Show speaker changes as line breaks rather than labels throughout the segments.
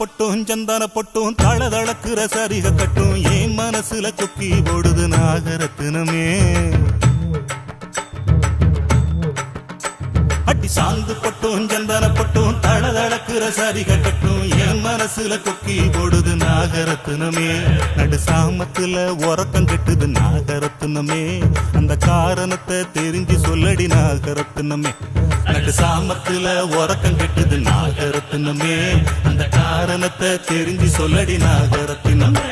பட்டும் சந்தன பட்டும் தளதளக்குற சரிக கட்டும் என் மனசுல கொக்கி போடுது நாகரத்தினமே. அடி சாந்து பட்டும் சந்தன பட்டும் தளதளக்குற சரிக கட்டும் என் மனசுல கொக்கி போடுது நாகரத்தினமே. நடு சாமத்துல உறக்கம் கெட்டுது நாகரத்தினமே. அந்த காரணத்தை தெரிஞ்சு சொல்லடி நாகரத்தினமே. நடு சாமத்துல உறக்கம் கெட்டுது நாகரத்தினமே. அந்த காரணத்தை தெரிஞ்சு சொல்லடி நாகரத்தினமே.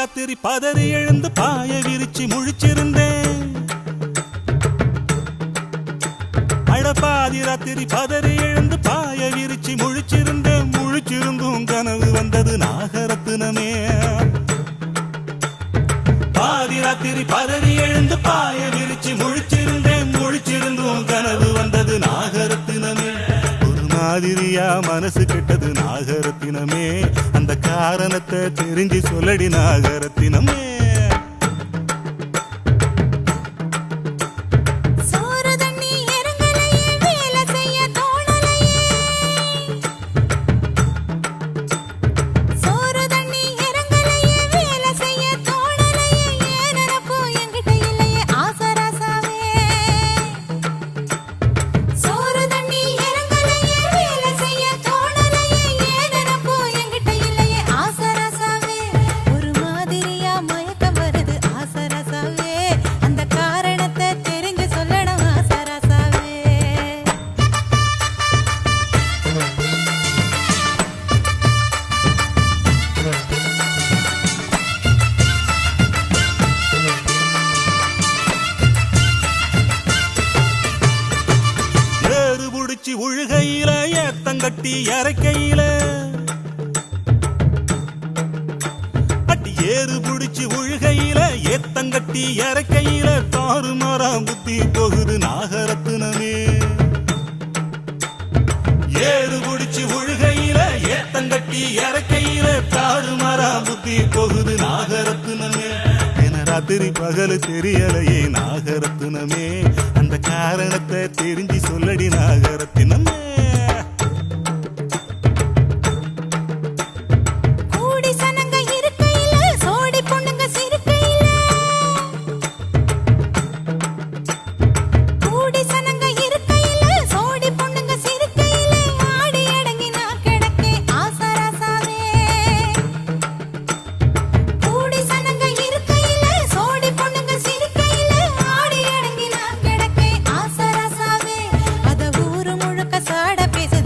ராத்திரி பதறி எழுந்து பாய விரிச்சு முழிச்சிருந்தேன். அடப்பாதி ராத்திரி பதறி எழுந்து பாய விரிச்சு முழிச்சிருந்தேன். முழிச்சிருந்தும் கனவு வந்தது நாகரத்தினமே. பாதி ராத்திரி பதறி எழுந்து பாய விரிச்சு முழிச்சிருந்தேன். முழிச்சிருந்தும் கனவு வந்தது நாகரத்தினமே. ஒரு மாதிரியா மனசு கெட்டது நாகரத்தினமே. அந்த காரணத்தை தெரிஞ்சு சொல்லடி நாகரத்தினமே. உழுகையில ஏத்தங்கட்டி இறக்கையில அட்டி ஏறு புடிச்சு உழுகையில ஏத்தங்கட்டி இறக்கையில தாறுமாறாம் புத்தி போகுது நாகரத்தினமே. ஏறு புடிச்சு உழுகையில ஏத்தங்கட்டி இறக்கையில தாறுமாறாம் புத்தி போகுது நாகரத்தினமே. ராத்திரி பகல் தெரியலையே நாகரத்தினமே. அந்த காரணத்தை தெரிஞ்சு சொல்லடி நாகரத்தினமே.
பேச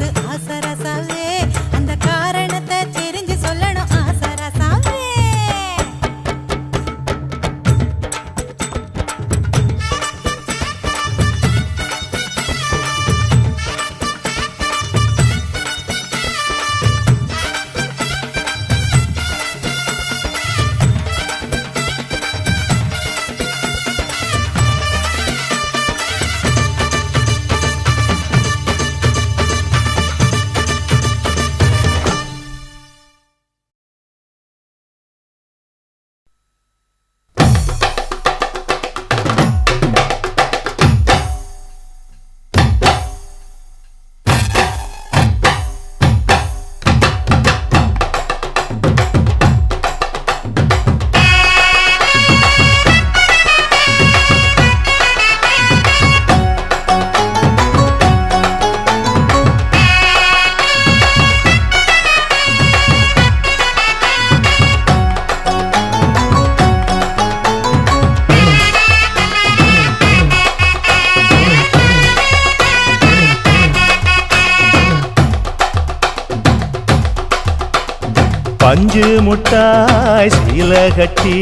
பஞ்சு முட்டாய் சீல கட்டி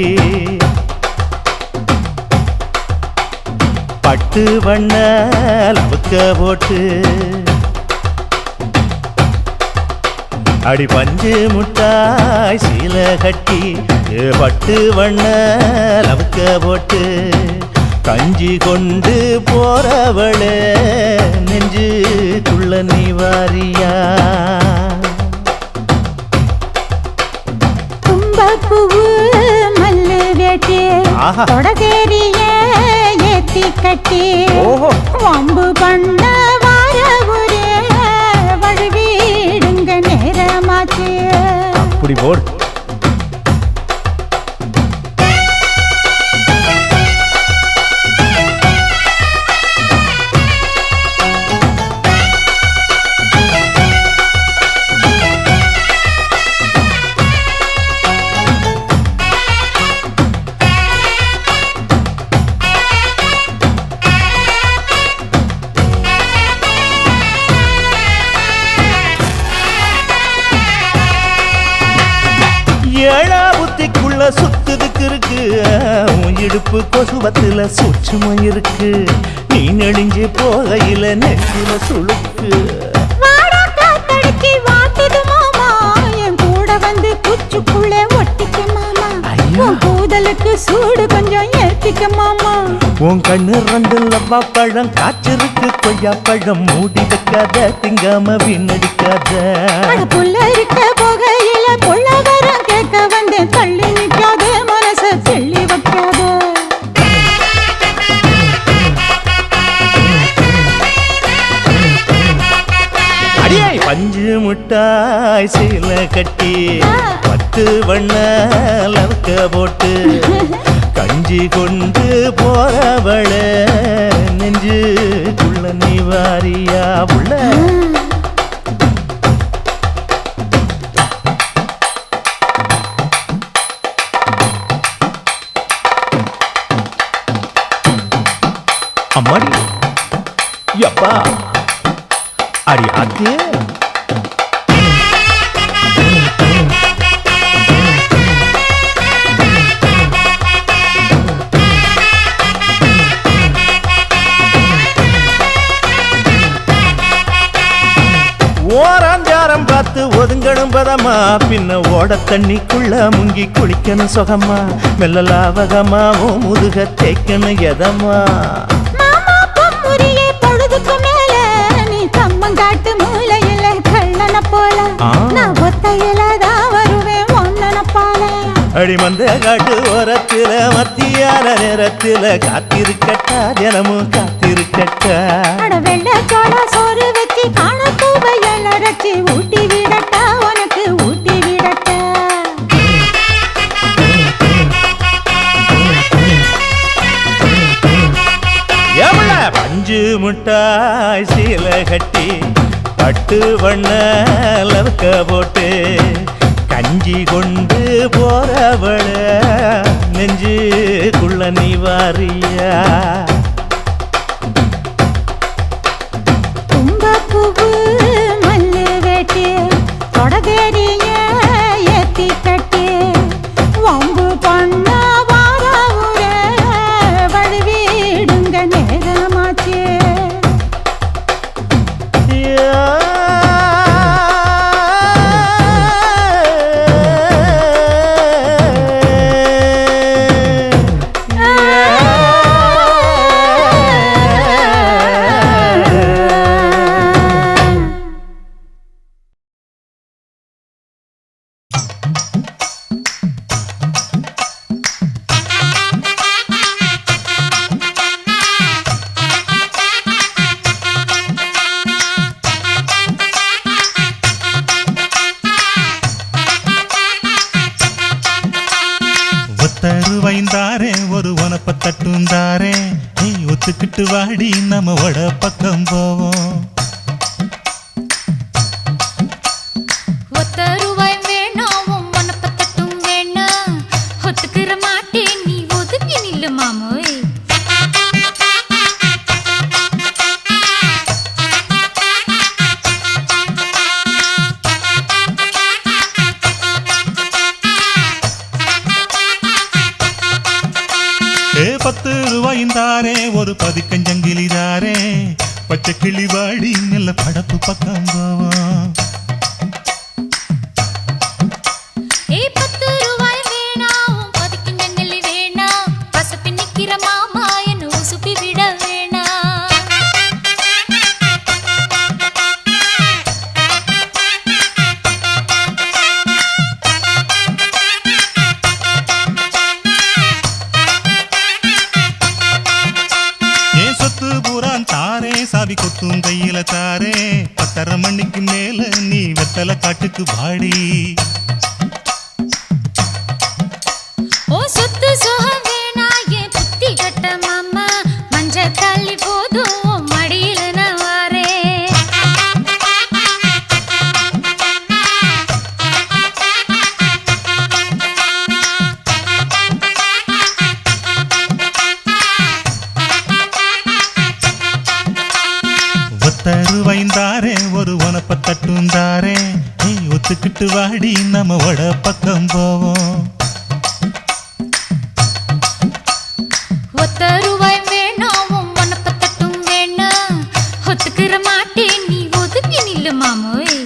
பட்டு வண்ண லவுக்க போட்டு அடி பஞ்சு முட்டாய் சீல கட்டி பட்டு வண்ண லவுக்க போட்டு கஞ்சி கொண்டு போறவளே நெஞ்சுக்குள்ள நீ வாரியா
பூவு மல்லு வேட்டி தொடதேரிய ஏத்தி கட்டி வம்பு பண்ண வார ஒரே வழுவிடுங்க நேரமாச்சு
அப்படி போடு ஏழா புத்திக்குள்ள சுத்துதுக்கு இருக்கு உன் இடுப்பு கொசுவத்துல சூட்சுமம் இருக்கு நீ நெளிஞ்சு போகையில நெஞ்சில சுளுக்கு
என் கூட வந்து குச்சுக்குள்ளே ஒட்டிக்க மாமா கூதலுக்கு சூடு கொஞ்சம் ஏத்திக்க மாமா
உன் கண்ணு ரெண்டு லவ்வா பழம் காய்ச்சிருக்கு கொய்யா பழம் மூடி வைக்காத திங்காம வீணடிக்காத
புள்ள இருக்க போகையில புள்ள வர கேட்க வந்தேன் தள்ளி நிற்காத மனச தெள்ளி வைக்காத
அடியே பஞ்சு முட்டாய் சீல கட்டி பத்து வண்ண லவுக்க போட்டு கஞ்சி கொண்டு போறவள நெஞ்சுக்குள்ள நீ வாரியா உள்ள அம்மாடி யப்பா அடி ஆத்தியே ஓராஞ்சாரம் பார்த்து ஒதுங்கணும் பதமா பின்ன ஓட தண்ணிக்குள்ள முங்கி குளிக்கணும் சுகமா மெல்ல லாவகமா ஓ முதுக தேய்க்கணும் எதமா
பொழுதுக்கு மேல நீ கம்மங்காட்டு மூலையில கள்ளன போல நான் ஒத்தையிலதான் வருவேன் ஒன்னன போல
அடிமந்த காட்டு ஓரத்துல மத்தியான நேரத்துல காத்திருக்கட்டா தினமும் காத்திருக்கட்டா
வெள்ள சோள சோறு வச்சு காண பூவையல் அரைச்சி ஊட்டி விடட்டா உனக்கு ஊட்டி விடட்டா
எவ்வள பஞ்சு முட்டாய் சீல கட்டி பட்டு வண்ண லவுக்க போட்டு கஞ்சி கொண்டு போறவள நெஞ்சுக்குள்ள நீ வாரியா
பூவு மல்லு வேட்டி தொடதேரிய ஏத்தி கட்டி வம்பு பண்ண வார ஊரே வழுவிடுங்க நேரமாச்சு
தருவைந்தாரே ஒரு உனப்ப தட்டுந்தாரே நீ ஒத்துக்கிட்டு வாடி நம்ம வட பக்கம் போவோம்
ஒத்தருவாய் வேணாம் உனப்ப தட்டும் வேணாம் ஒத்துக்கிற மாட்டேன் நீ ஒதுங்கி நில்லு மாமோய்
10 ரூபாயும் தாரே ஒரு பதிக்கஞ்சங்கிலி தாரே பச்சை கிளி வாடி நல்ல படப்பு பக்கம் போவோம்.
ஏய் 10 ரூபாய் வேணாம் பதிக்கஞ்சங்கிலி வேணாம் பசப்பி நிக்கிற மாமா என்ன உசுப்பி விட வேணாம்.
சொத்து பூரான் தாரே சாவி கொத்தும் கையில தாரே 10:30 மணிக்கு மேல நீ வெத்தல காட்டுக்கு வாடி.
ஓ சொத்து சுகம் வேணா என் புத்தி கட்ட மாமா மஞ்ச தள்ளி போதும் உன் மடியில நான் வாரேன்.
தருவைந்தாரே ஒரு உனப்ப தட்டும் தாரே நீ ஒத்துக்கிட்டு வாடி நம்ம வட பக்கம் போவோம்.
10 ரூபாய் வேணாம் உன் உனப்ப தட்டும் வேணாம் ஒத்துக்கிற மாட்டேன் நீ ஒதுக்கி நில்லு மாமோய்.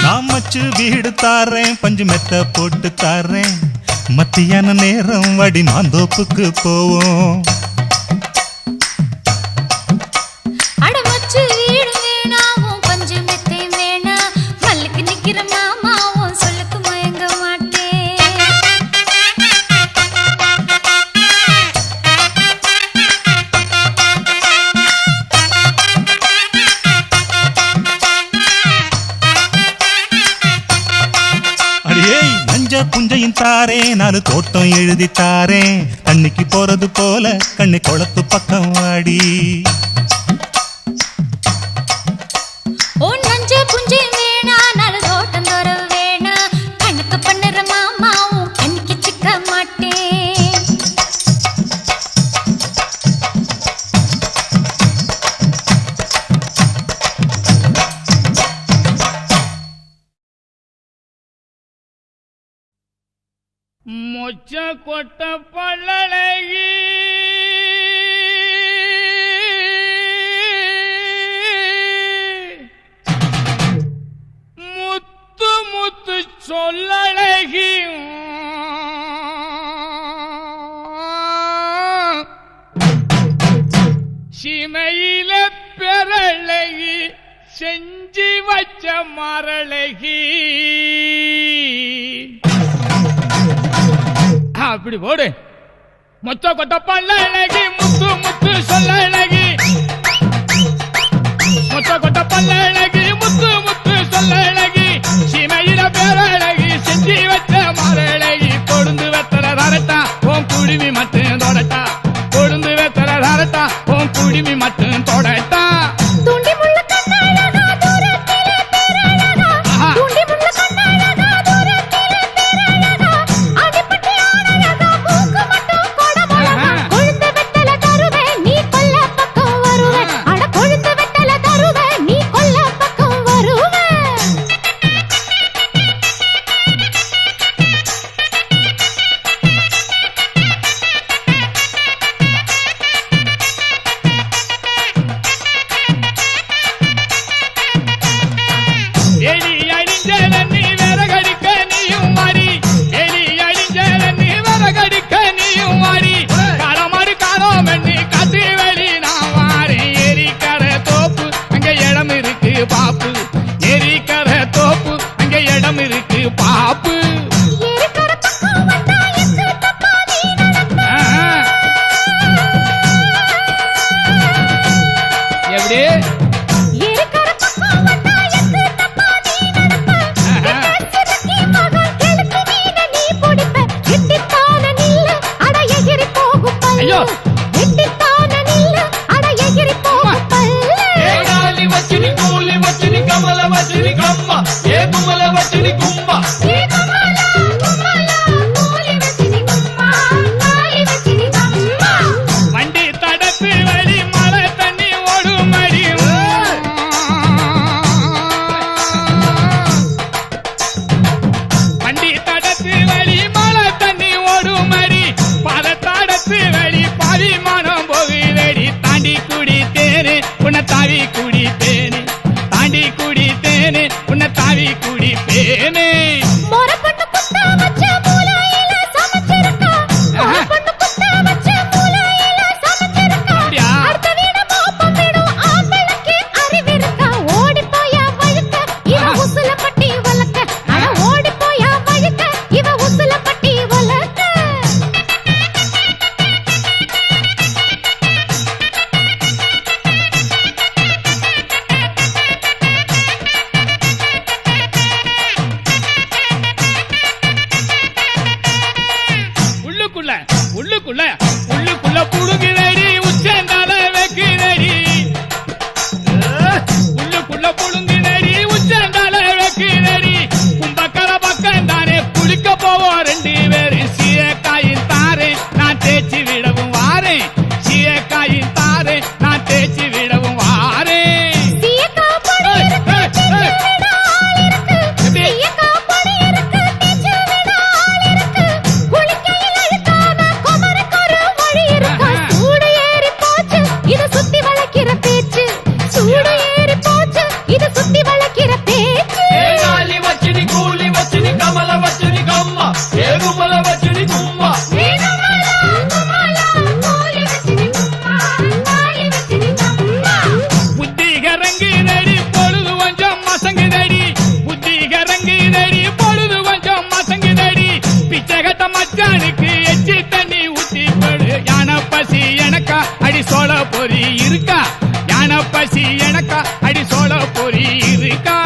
நான் மச்சு வீடு தாரேன் பஞ்சு மெத்த போட்டு தாரேன் மத்தியான நேரம் வடி மாந்தோப்புக்கு போவோம்.
அடமச்சு வீடு வேணாம் உன் பஞ்சு மெத்தை வேணாம் மல்லுக்கு நிக்கிற மாமா உன் சொல்லுக்கு மயங்க மாட்டேன்.
அடியே நஞ்ச புஞ்சையும் தாரே 4 தோட்டம் எழுதி தாரே தண்ணிக்கு போறது போல கண்ணி குளத்து பக்கம் வாடி.
ஓ நஞ்ச புஞ்சை வேணா நாலு தோட்டம் தோற வேணா கணக்கு பண்ணுற மாமா உன் கண்ணிக்கு சிக்க மாட்டேன்.
மொச்ச கொட்ட பல்லழகி முத்து முத்து சொல்லழகி சிமையில பெறழகி செஞ்சி வச்ச மரழகி. அப்படி போடு. மொச்ச கொட்ட பல்லழகி முத்து முத்து சொல்லழகி மொச்ச கொட்ட பல்லழகி முத்து முத்து சொல்லழகி சிமையில பேரழகி செஞ்சி வச்ச மரழகி கொழுந்து வெத்தல தரட்டா உன் குடிமி மட்டும் தொடட்டா கொழுந்து வெத்தல தரட்டா உன் குடிமி மட்டும் தொடட்டா.
தூண்டி முள்ள கண்ணழகா தூரத்திலே பேரழகா தூண்டி முள்ள கண்ணழகா தூரத்திலே பேரழகா அடிப்பட்டி ஆனழகா பூக்கு மட்டும் கொடமழகா கொழுந்து வெத்தல தருவே நீ கொல்ல
தாவி குடிப்பேனே தாண்டி குடித்தேனே உன்னை தாவி குடிப்பேனே உள்ளுக்குள்ள புடுங்குதடி உச்சந்தால வைக்குதடி உள்ளுக்குள்ள புடுங்குதடி உச்சந்தால வைக்குதடி கும்பக்கர பக்கம் தானே குளிக்க போவோம் 2 பேரும் சீயக்காயின் தாரே நான் தேய்ச்சி விடவும் வாரேன் சீயக்காயின் தாரே நான் தேய்ச்சி விடவும் வாரேன் அடி சோழ பொறி இருக்கா யான பசி எனக்கா அடி சோழ பொறி இருக்கா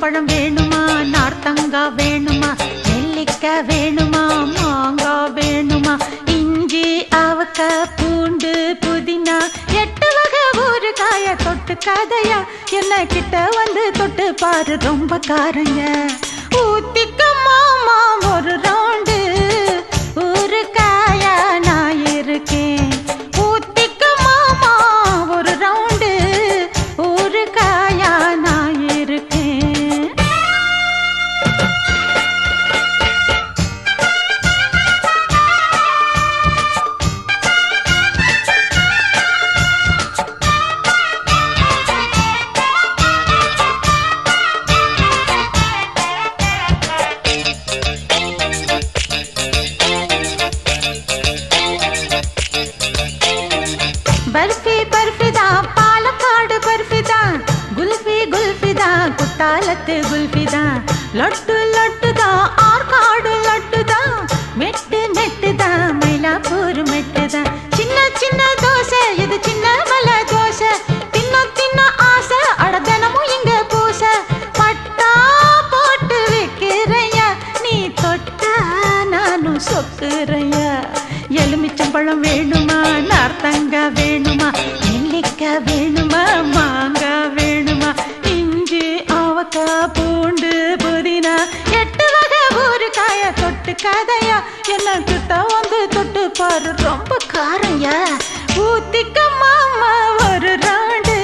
பழம் வேணுமா நார்த்தங்கா வேணுமா நெல்லிக்கா வேணுமா மாங்கா வேணுமா இஞ்சி அவக்க பூண்டு புதினா 8 வகை ஒரு காய தொட்டு கதையா என்ன கிட்ட வந்து தொட்டு பாரு ரொம்ப காரங்க ஊத்திக்க மாமா ஒரு ரவுண்டு ஒரு காயா நான் இருக்கேன் ஊத்திக்க மாமா ஒரு ரவுண்டு ஒரு காயா நான் இருக்கேன் बर्फी बर्फीदा पालकाड बर्फीदा गुल्फी गुल्फीदा कुट्टालत गुल्फीदा लड्डू लड्डूदा आर्काड लड्डूदा मेट्टु मेट्टुदा मैलापूर मेट्टुदा चिन्न चिन्न दोसे इदु चिन्न मल दोसे तिन्न तिन्न आसे अडदनमु इंग पूसे पट्टा पोट्टु विक्किरैया नी तोट्टा नानु सोक्कुरैया எலுமிச்சம்பழம் வேணுமா நார்த்தங்கா வேணுமா நெல்லிக்கா வேணுமா மாங்கா வேணுமா இஞ்சி அவக்கா பூண்டு புதினா 8 வகை ஒரு காய தொட்டு கதையா என்ன கிட்ட வந்து தொட்டு பாரு ரொம்ப காரையா ஊத்திக்க மாமா ஒரு ரவுண்டு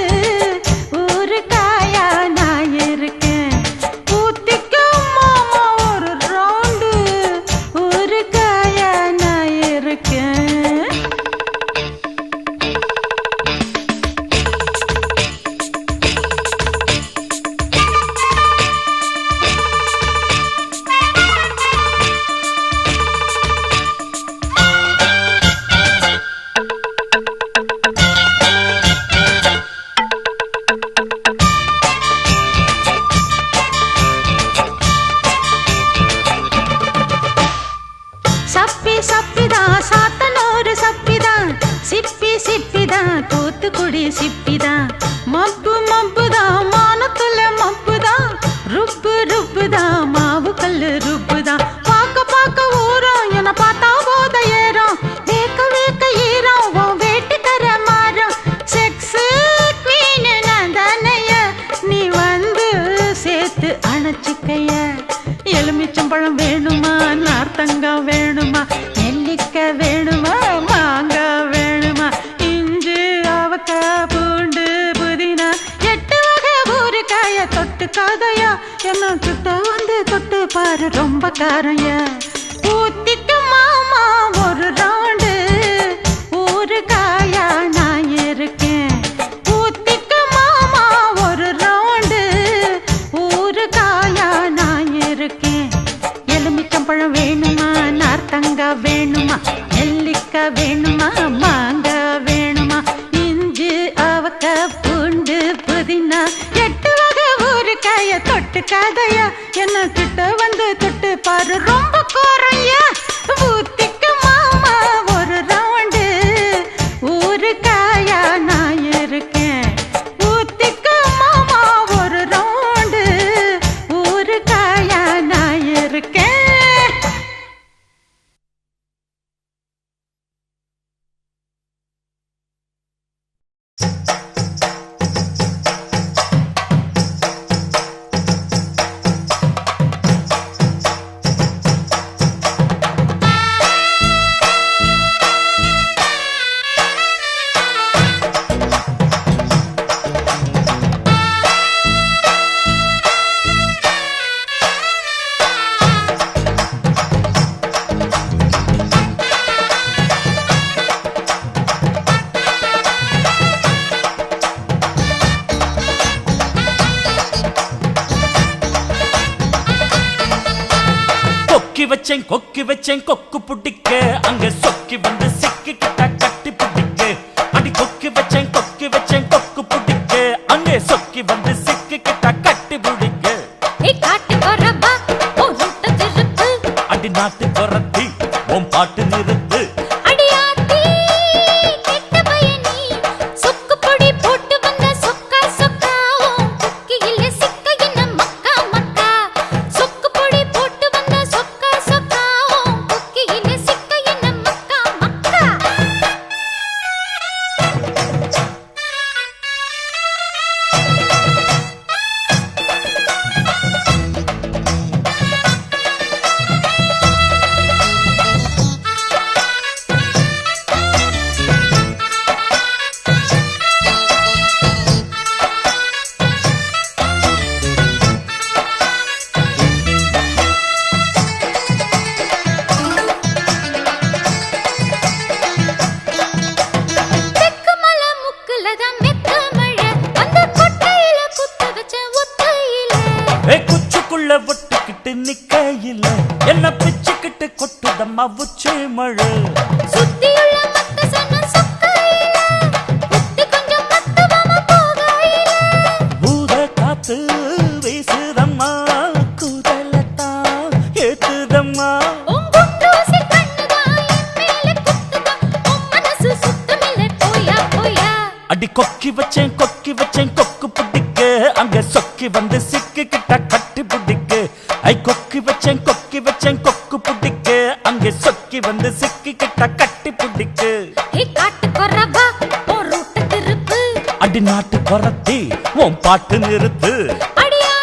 தூத்துக்குடி சிப்பிதான் மப்பு மப்புதான் மானத்துல மப்புதான் ருப்பு ருப்புதான் மாவு கல்லு ருப்புதான் பார்க்க பார்க்க ஊறும் என பார்த்தா போத ஏறும் வேக்க வேக்க ஈரம் உன் வேட்டுக்கர மாறும் செக்ஸ் குவீன் நான் தானைய நீ வந்து சேர்த்து அணைச்சிக்கைய எலுமிச்சம்பழம் வேணுமா நார்த்தங்காய் வேணுமா நெல்லிக்காய் வேணுமா மாங்காய் வேணுமா இஞ்சி அவக்காய் பூண்டு புதினா 8 வகை ஊறுகாய தொட்டு காதையா என்ன கிட்ட வந்து தொட்டு பாரு ரொம்ப காரையா ஊத்திட்டு மாமா ஒரு ரவுண்டு ஊறுகாயா நான் இருக்கேன் ஊத்திட்டு மாமா ஒரு ரவுண்டு ஊறுகாயா நான் இருக்கேன் எலுமிச்சம்பழம் வேணுமா நார்த்தங்காய் வேணுமா நெல்லிக்காய் வேணுமா மாங்காய் வேணுமா இஞ்சி அவக்காய் பூண்டு புதினா 8 வகை ஊறுகாய தொட்டு காதையா என்ன கிட்ட வந்து தொட்டு பாரு ரொம்ப கோரையா ஊத்திக்கு மாமா ஒரு ரவுண்டு ஊறுகாயா நான் இருக்கேன் ஊத்திக்கு மாமா ஒரு ரவுண்டு ஊறுகாயா நான் இருக்கேன்
கொக்கி வச்சேன் கொக்கு புடிக்க அங்க சொக்கி வந்து சிக்கிக்கிட்ட கட்டி புடிக்க அடி கொக்கி வச்சேன் கொக்கு புடிக்க அங்க சொக்கி வந்து சிக்கிக்கிட்ட கட்டி புடிக்க அடி நாட்டு கொரத்தி உன் பாட்டு நிறுத்து ஒட்டுக்கிட்டு நிக்கையில என்ன பிச்சுக்கிட்டு கொட்டுதம்மா உச்சி மழை பூத காத்து வீசுதம்மா கூதலத்தா ஏத்துதம்மா அடி கொக்கி வச்சேன் கொக்கு புடிக்க அங்க சொக்கி வந்து சிக்கிக்கிட்ட கட்டி புடிக்க ஐ கொக்கி வச்சேன் கொக்கு புடிக்க அங்க சொக்கி வந்து சிக்கிக்கிட்ட கட்டி புடிக்க அடி நாட்டு கொரத்தி உன் பாட்டு நிறுத்து அடியே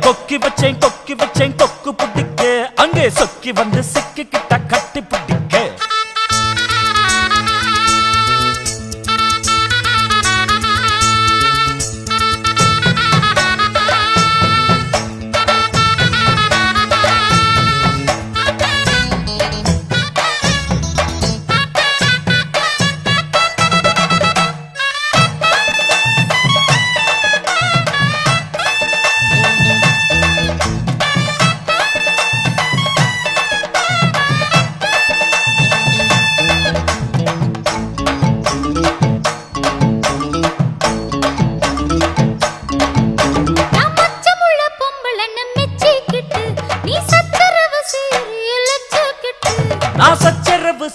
கொக்கி வச்சேன் கொக்கு புடிக்க அங்கே சொக்கி வந்து சிக்கிக்கிட்ட கட்டி புடிக்க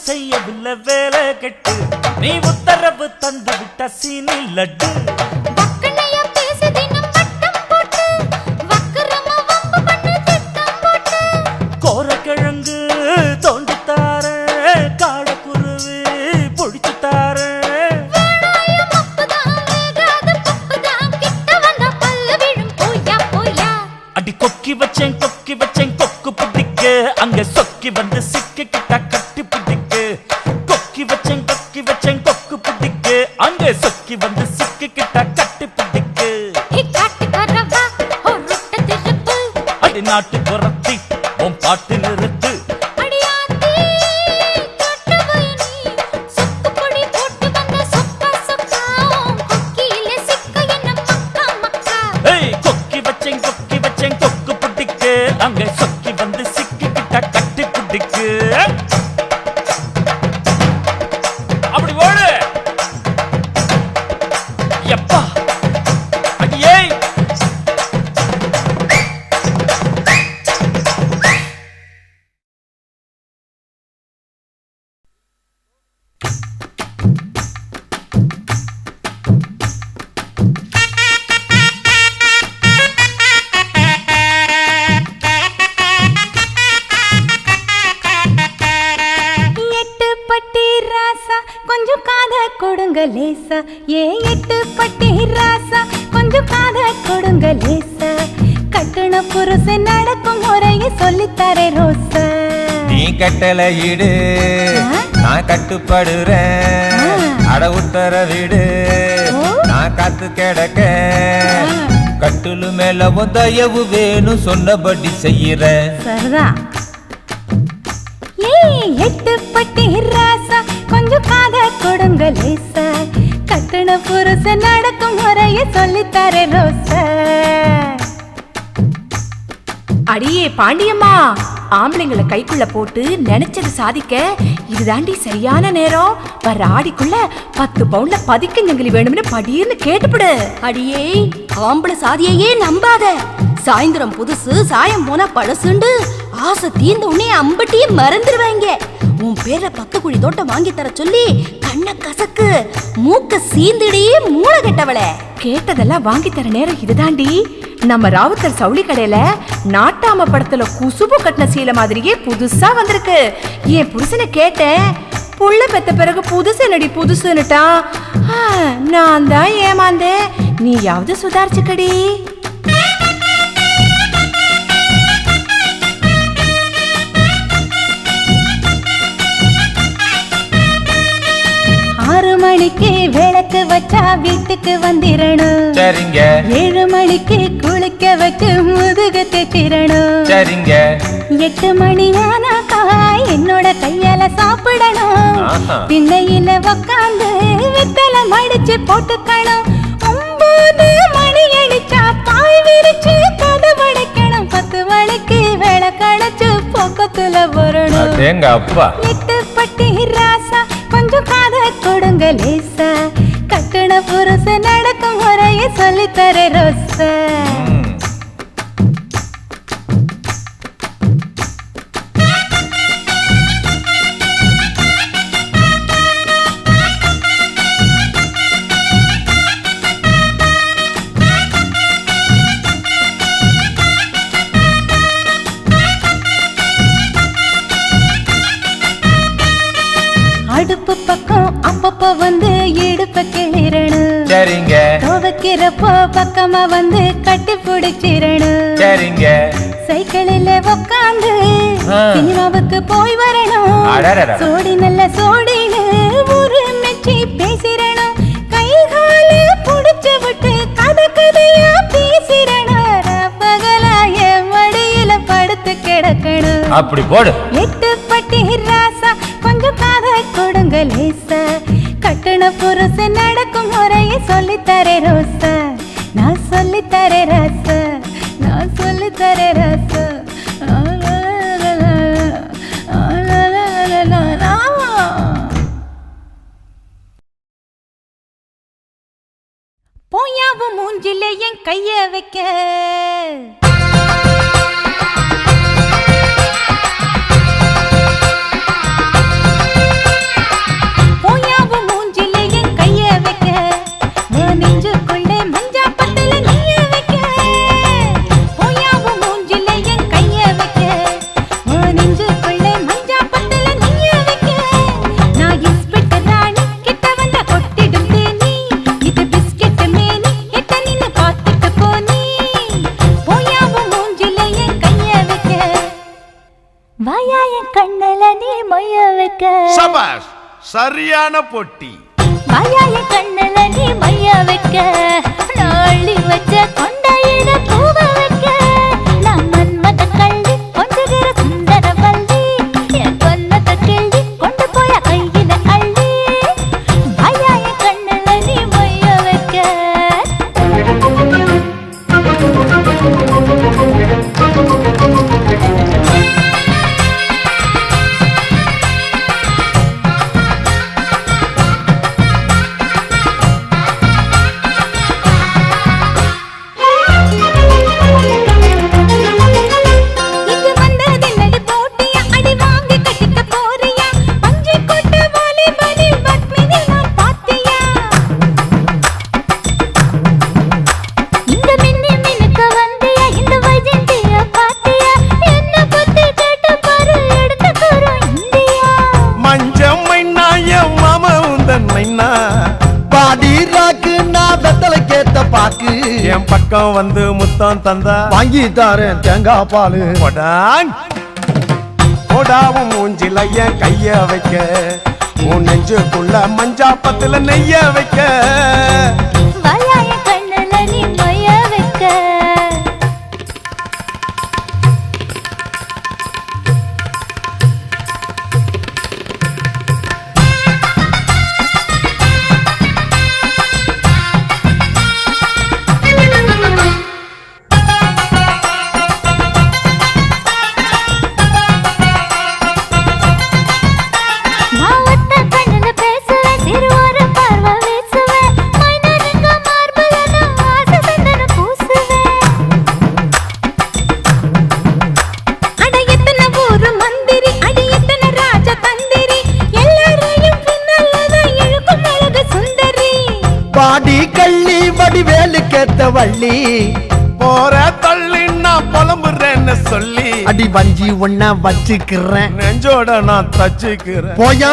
செய்யவில்லை வேலை கெட்டு நீ உத்தரவு தந்து விட்ட சீனி லட்டு
வக்கனையா பேசி தினம் வட்டம் போட்டு வக்கரமா வம்பு பண்ணு திட்டம் போட்டு
கோரக்கிழங்கு தோண்டித்தார காடக்குருவி பொடிச்சுத்தார
வேணாயம் அப்புதான் வேகாத பப்புதான் கிட்ட வந்தா பல்லு விழும் போயா போயா
அடி கொக்கி வச்சேன் கொக்கு பிடிக்க அங்க சொக்கி வந்து சிக்கிக்கிட்ட கட்டி பிடிக்க கொக்கி வச்சேன் கொக்கு பிடிக்க அங்க சொக்கி வந்து சிக்கிக்கிட்ட கட்டி பிடிக்க
காட்டுக்காரவா ஒரு ரொட்ட திருப்பு
அடி நாட்டு குரத்தி உன் பாட்டு நிறுத்து
அடியாத்தி கட்டவயனி சொக்கு பொடி போட்டு வந்த சொக்கா சொக்கா கொக்கியில சிக்க என்ன மக்கா மக்கா
ஏய் கொக்கி வச்சேன் கொக்கு பிடிக்க அங்க சொக்கி வந்து சிக்கிக்கிட்ட கட்டி பிடிக்க அப்படி ஓடு எப்பா அடியே
எட்டு பட்டி ராசா கொஞ்சம் காத கொடுங்க லேசா ஏ எட்டு பட்டி ராசா கொஞ்சம் காத கொடுங்க லேசா கட்டுன புருஷன் நடக்கும் முறையை சொல்லித்தரே ரோசா
நீ கட்டளை இடு நான் கட்டுப்படுறேன் அட உத்தரவிடு நான் காத்து கிடக்க கட்டுலு மேல தயவு வேணும் சொன்னபடி செய்யறேன்
சரிதா ஏ எட்டு பட்டி ராசா கொஞ்சம் காத கொடுங்க லேசா கட்டுன புருஷன் நடக்கும் முறையை சொல்லித்தரே ரோசா
அடியே பாண்டியம்மா ஆம்பளைங்களை கைக்குள்ள போட்டு நினைச்சது சாதிக்க இதுதாண்டி சரியான நேரம் வர ஆடிக்குள்ள 10 பவுண்ட்ல பதிக்கஞ்சங்கிலி வேணும்னு படின்னு கேட்டுப்படு
அடியே ஆம்பளை சாதியையே நம்பாத சாயந்தரம் புதுசு சாயம் போனா பழசுண்டு ஆசை தீர்ந்த உடனே அம்பட்டியே மறந்துடுவாங்க உன் பேர்ல 10 குழி தோட்டம் வாங்கி தர சொல்லி கண்ண கசக்கு மூக்க சீந்திடி மூளை கெட்டவளே
கேட்டதெல்லாம் வாங்கி தர நேரம் இதுதாண்டி நம்ம ராவுத்தர் சவுளி கடையில நாட்டாம படத்துல குசுபு கட்டின சீலை மாதிரியே புதுசா வந்திருக்கு என் புருஷனை கேட்டேன் புள்ள பெத்த பிறகு புதுசு நடி புதுசுன்னுட்டா நான் தான் ஏமாந்தேன் நீயாவது சுதாரிச்சுக்கடி
மணிக்கு விளக்கு வச்சா வீட்டுக்கு வந்திரணும்
சரிங்க
7 மணிக்கு குளிக்க வச்சு முதுகு தேச்சிரணும்
சரிங்க
8 மணி ஆனாக்கா என்னோட கையால சாப்பிடணும் திண்ணையில உக்காந்து வெத்தலை மடிச்சு போட்டுக்கணும் 9 மணி அடிச்சா பாய் விரிச்சு கதவடைக்கணும் 10 மணிக்கு விளக்கடைச்சு பக்கத்துல வரணும்
எங்க அப்பா
8 பட்டி ராசா கொஞ்சம் காத கொடுங்க லேசா கட்டுன புருஷன் நடக்கும் முறையை சொல்லித்தரே ரோசா அடுப்பு பக்கம் அப்பப்போ வந்து இடுப்ப கிளிரணும்
சரிங்க
துவைக்கிறப்போ பக்கமா வந்து கட்டி பிடிச்சிரணும்
சரிங்க
சைக்கிளில் உக்காந்து சினிமாவுக்கு போய் வரணும் சோடி நல்ல சோடின்னு ஒரு மெச்சி பேசிரணும் கை கால புடிச்சு விட்டு கதை கதையா பேசிரணும் பகலா என் மடியில படுத்து கிடக்கணும்
அப்படி போடு
8 பட்டி ராசா கொஞ்சம் காத கொடுங்க லேசா கட்டுன புருஷன் நடக்கும் முறையை சொல்லித்தரே ரோசா நான் சொல்லித்தரே ராசா நான் சொல்லித்தரே ராசா போயாவும் மூஞ்சில என் கைய வைக்க வாயா என் கண்ணுல நீ மொய்ய வைக்க
சபாஷ் சரியான போட்டி
வாயா என் கண்ணுல நீ மொய்ய வைக்க நாளி வச்ச கொண்டையில பூவ வைக்க நான் மன்மத கள்ளி கொஞ்சகிற சுந்தர வள்ளி என் கொன்னத கிள்ளி கொண்டு போய கையில அள்ளி வாயா என் கண்ணுல நீ மொய்ய வைக்க
என் பக்கம் வந்து முத்தம் தந்தா
வாங்கி தாரேன் தேங்காய் பாலு
போடாவும் மூஞ்சில என் கைய வைக்க உன் நெஞ்சுக்குள்ள மஞ்சா பத்துல நெய்ய வைக்க
வாயா என் கண்ணுல நீ மொய்ய வைக்க
பாடி கள்ளி வடிவேலு கேத்த வள்ளி
போற தள்ளி நான் புலம்புறேன்னு சொல்லி
அடி வஞ்சி ஒன்ன வச்சுக்கிறேன்
நெஞ்சோட நான் தச்சுக்கிறேன்
போயா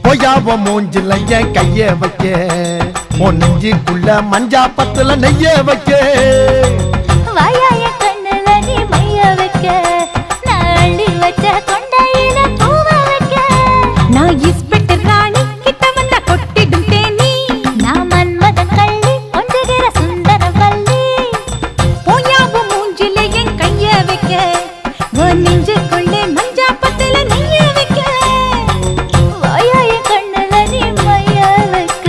போயாவ மூஞ்சில என் கைய வைக்க உன் நெஞ்சுக்குள்ள மஞ்சா பத்துல நெய்ய வைக்க
வாயா என் கண்ணுல நீ மொய்ய வைக்க நான் அள்ளி வச்ச கொண்டையில பூவ வைக்க நான் இஸ்பெட்டர் ராணி கிட்ட வந்தா கொட்டிடும் தேனி நான் மன்மத கள்ளி கொஞ்சகிற சுந்தர வள்ளி போயாவு மூஞ்சில என் கைய வைக்க உன் நெஞ்சுக்குள்ளே மஞ்சா பத்துல நெய்ய வைக்க வாயா என் கண்ணுல நீ மொய்ய வைக்க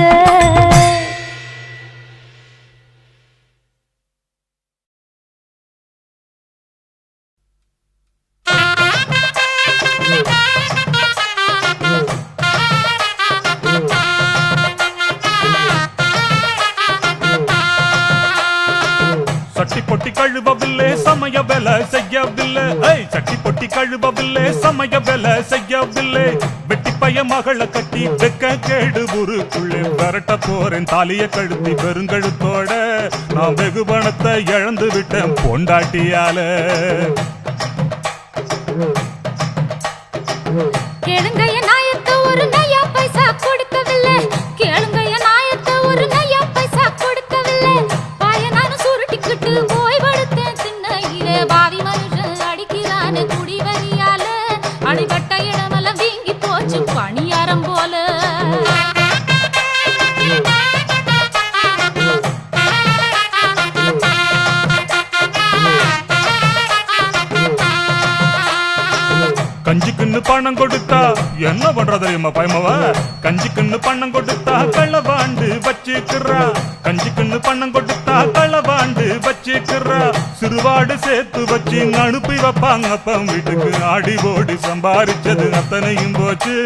சட்டி பொட்டி கழுவவில்லை சமய வேலை செய்யவில்லை சட்டி பொட்டி கழுவவில்லை சமய வேலை செய்யவில்லை வெட்டி பைய மகளை கட்டி வெக்க கேடு ஊருக்குள்ளே விரட்ட போறேன் தாலிய கழுத்தி வெறுங்கழுத்தோட நான் வெகு பணத்தை இழந்து விட்டேன் பொண்டாட்டியால
கேளுங்கைய நாயத்தை ஒரு நயா பைசா கொடுக்கவில்லை கேளுங்கைய நாயத்தை ஒரு நயா பைசா கொடுக்கவில்லை பாய நானும் சுருட்டிக்கிட்டு ஓய்வெடுத்தேன் திண்ணையிலே பாவி மனுஷன் அடிக்கிறான குடி வரியால அடிபட்ட இடமெல்லாம் வீங்கி போச்சு பணியாரம் போல
கஞ்சிக்குன்னு பணம் கொடுத்தா என்ன பண்ற தெரியுமா பயமவ கஞ்சிக்குன்னு பணம் கொடுத்தா களவாண்டு வச்சுக்கிறா கஞ்சிக்குன்னு பணம் கொடுத்தா களவாண்டு வச்சுக்கிறா சிறுவாடு சேர்த்து வச்சு அனுப்பி வைப்பாங்க அப்பம் வீட்டுக்கு ஆடி ஓடி சம்பாரிச்சது அத்தனையும் போச்சு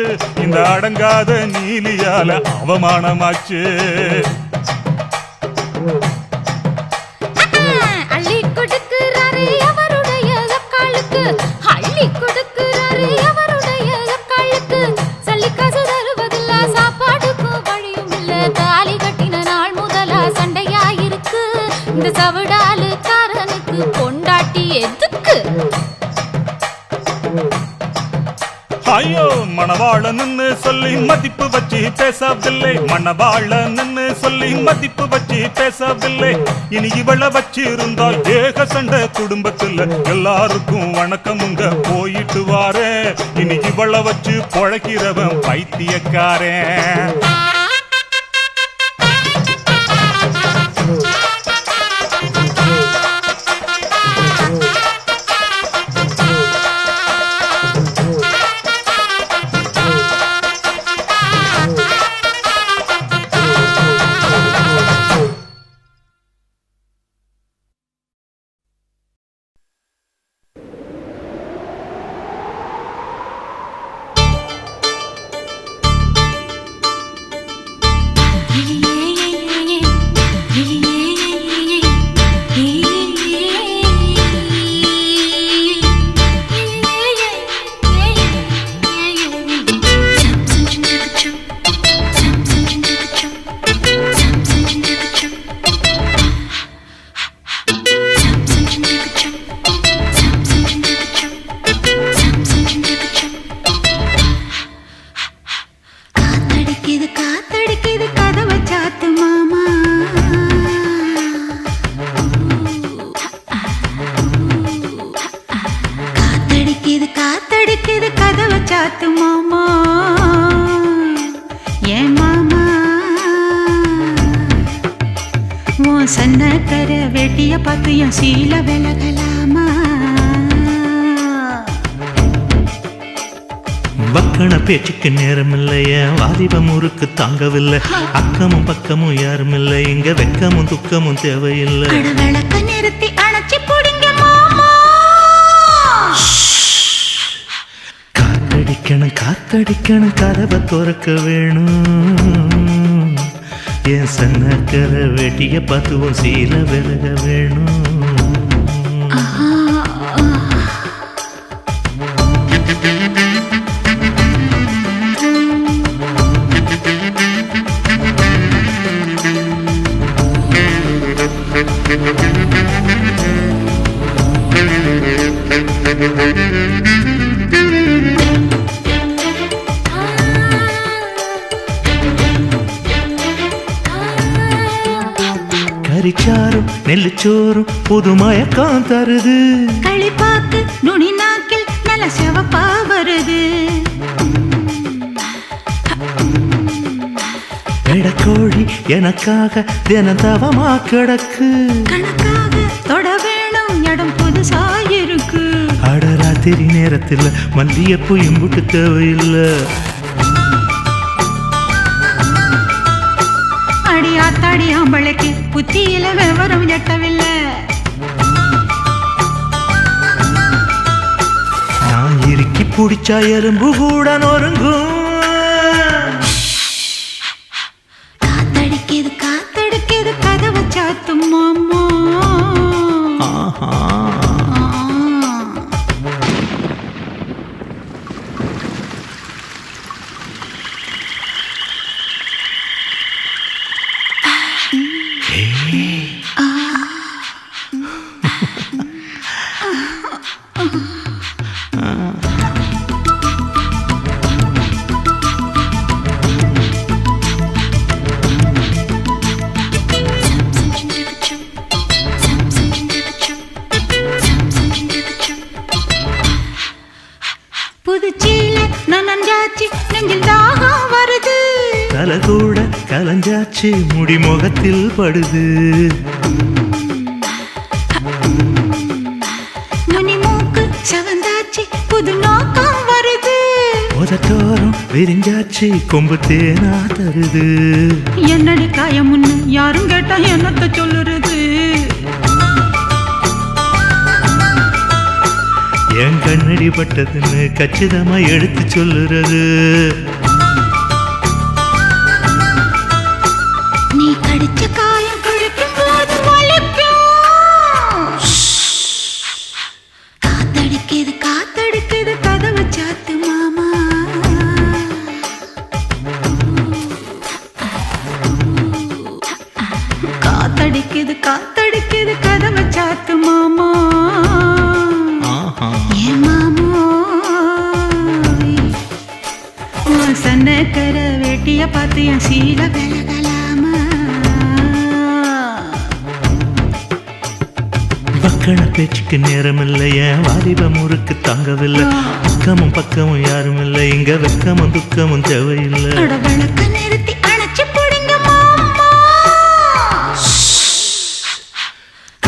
இந்த அடங்காத நீலியால அவமானமாச்சு
அள்ளி கொடுக்கிறாரு அவருடைய காலுக்கு அள்ளி கொடுக்கிறாரு அவருடைய காலுக்கு சல்லி காசு தருவதில்ல சாப்பாடுக்கும் வழியும் இல்ல தாலி கட்டின நாள் முதலா சண்டையாயிருக்கு இந்த சவடாலு காரனுக்கு பொண்டாட்டி எதுக்கு
ஐயோ மணவாளன்னு சொல்லி மதிப்பு வச்சு பேசவில்லை மணவாளன்னு சொல்லி மதிப்பு வச்சு பேசவில்லை. இனி இவளை வச்சு இருந்தா ஏக சண்டை குடும்பத்துல. எல்லாருக்கும் வணக்கமுங்க போயிட்டு வாரே. இனி இவளை வச்சு பொழைக்கிறவன் பைத்தியக்காரன்.
சன்னக்கர வேட்டிய பார்த்து என் சீல விலகலாமா?
வக்கண பேச்சுக்கு நேரம் இல்லைய, வாலிபம் ஊருக்கு தாங்கவில்லை. அக்கமும் பக்கமும் யாரும் இல்லை, இங்க வெக்கமும் துக்கமும் தேவையில்லை.
விளக்க நிறுத்தி அணைச்சி போடுங்க மாமா.
காத்தடிக்கணும் காத்தடிக்கணும், கதவை திறக்க வேணும். என் சன்னக்கர வேட்டிய பார்த்துவோம் சீல விலக வேணும். கரிச்சாரும் நெல்லுச்சோறும் புது மயக்கம் தருது.
களிப்பாக்கு நுனி நாக்கில் நல்ல செவப்பா வருது.
வெடக்கோழி எனக்காக தினந்தவமா கிடக்கு.
கணக்காக தொட வேணும் இடம் புதுசா இருக்கு.
அடராத்திரி நேரத்தில் மல்லியப்பூ இம்புட்டு தேவையில்லை.
அடியாத்தாடி ஆம்பளைக்கு புத்தியில விவரம் எட்டவில்லை.
நான் இறுக்கி பிடிச்சா எறும்பு கூட நொறுங்கும்.
காத்தடிக்குது காத்தடிக்குது, கதவை சாத்தும் மாமா. புதுச்சீல நனஞ்சாச்சு, நெஞ்சில் தாகம் வருது.
தலை கூட கலஞ்சாச்சு, முடி முகத்தில் படுது.
நுனி மூக்கு சவந்தாச்சு, புது நோக்கம் வருது.
உதட்டோரம் விரிஞ்சாச்சு, கொம்பு தேனா தருது.
என்னடி காயம் முன்னு யாரும் கேட்டா என்னத்த சொல்லுறது?
என் கண்ணடி பட்டதுன்னு கச்சிதமா எடுத்து சொல்லுறது.
நீ கடிச்ச காயம் கழிக்கும் போது வலிக்கும். காத்தடிக்குது காத்தடிக்குது, கதவை சாத்து மாமா. காத்தடிக்குது காத்தடிக்குது, கதவை சாத்து மாமா. சன்னக்கர வேட்டிய பார்த்து என் சீல விலகலாமா?
வக்கண பேச்சுக்கு நேரம் இல்லை, என் வாலிப முறுக்கு தாங்கவில்லை. பக்கமும் பக்கமும் யாரும் இல்லை, இங்க வெக்கமும் துக்கமும் தேவையில்லை.
நிறுத்தி அணைச்சு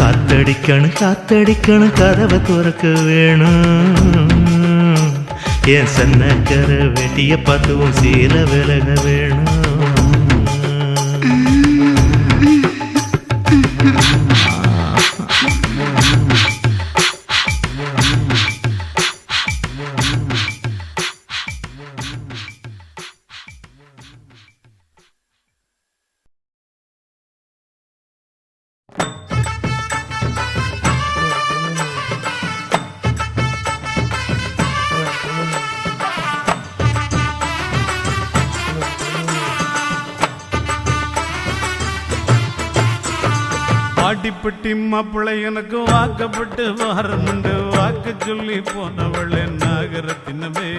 காத்தடிக்கணும் காத்தடிக்கணும் கதவை துறக்க வேணும். என் சன்னக்கர வெட்டிய பார்த்துவும் சீல விலக வேணும்.
வாடிப்பட்டி மாப்பிள்ளை எனக்கு வாக்கப்பட்டு வரணுண்டு, வாக்கு சொல்லி போனவளே நாகரத்தினமே.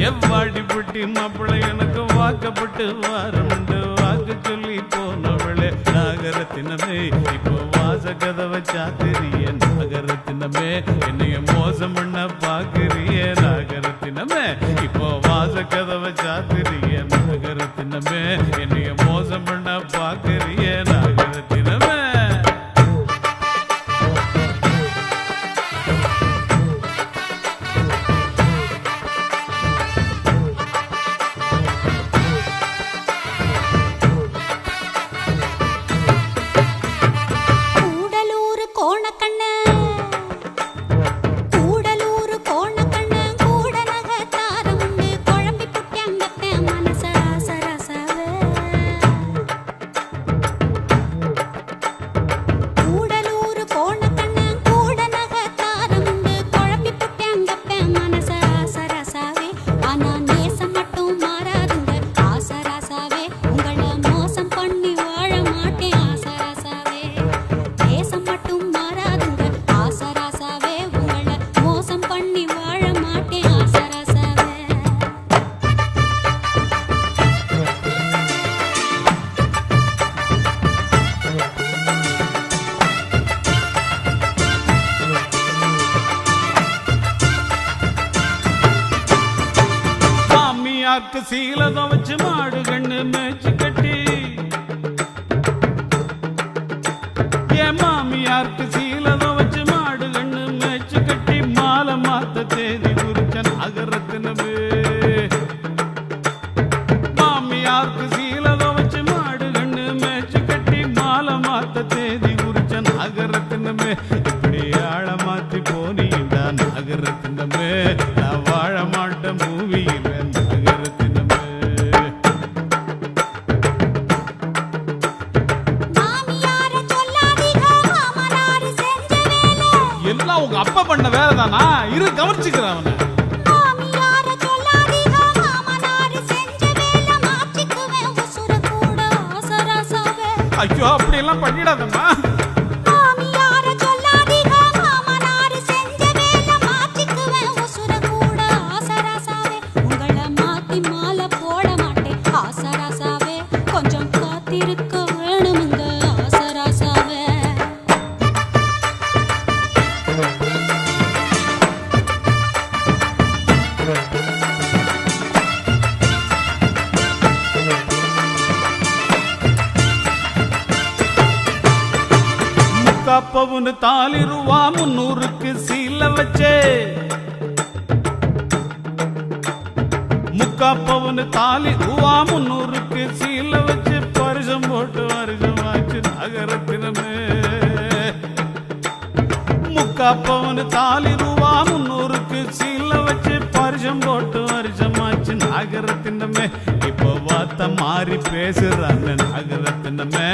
எவ்வாடிப்பட்டி மாப்பிள்ளை எனக்கு வாக்கப்பட்டு வரணுண்டு, வாக்கு சொல்லி போனவளே நாகரத்தினமே. இப்போ வாச கதவை சாத்திரிய நாகரத்தினமே, என்னைய மோசம் பண்ண பாக்குறிய நாகரத்தினமே. இப்போ வாச கதவை சாத்திரிய நாகரத்தினமே, என்னைய மோசம் பண்ண பாக்குறிய நாகரத்தினமே. சீலத வச்சு மாடு கண்ணு மேய்ச்சி கட்டி, என் மாமியாருக்கு சீலத வச்சு மாடு கண்ணு மேய்ச்சி கட்டி, மாலை மாத்த தேதி குறிச்ச நாகரத்தினமே. மாமியாருக்கு சீலத வச்சு மாடு கண்ணு மேய்ச்சி கட்டி, மாலை மாத்த தேதி குறிச்ச நாகரத்தினமே. இப்படி ஆழ மாத்தி போனீண்டா நாகரத்தினமே, நான் வாழ மாட்டேன் பூமியில் உங்க அப்பா பண்ண வேலை தானா? இரு கவனிச்சுக்கிறேன் அவனை. ஐயோ அப்படி எல்லாம் பண்ணிடாதம்மா.
கொஞ்சம் காத்திருக்க வேணுமுங்க ஆசராசாவே.
முக்காப்பவுன்னு தாலி ரூபா 300க்கு சீல வச்சே, முக்காப்பவுன்னு தாலி ரூபா 300க்கு சீல வச்சு பரிசம் போட்டு வருஷமாச்சு நாகரத்தினமே. முக்காப்பவுன்னு தாலி ரூபா 300க்கு சீல வச்சு பரிசம் போட்டு வருஷமாச்சு நாகரத்தினமே. இப்போ வார்த்தை மாறி பேசுறாங்க நாகரத்தினமே.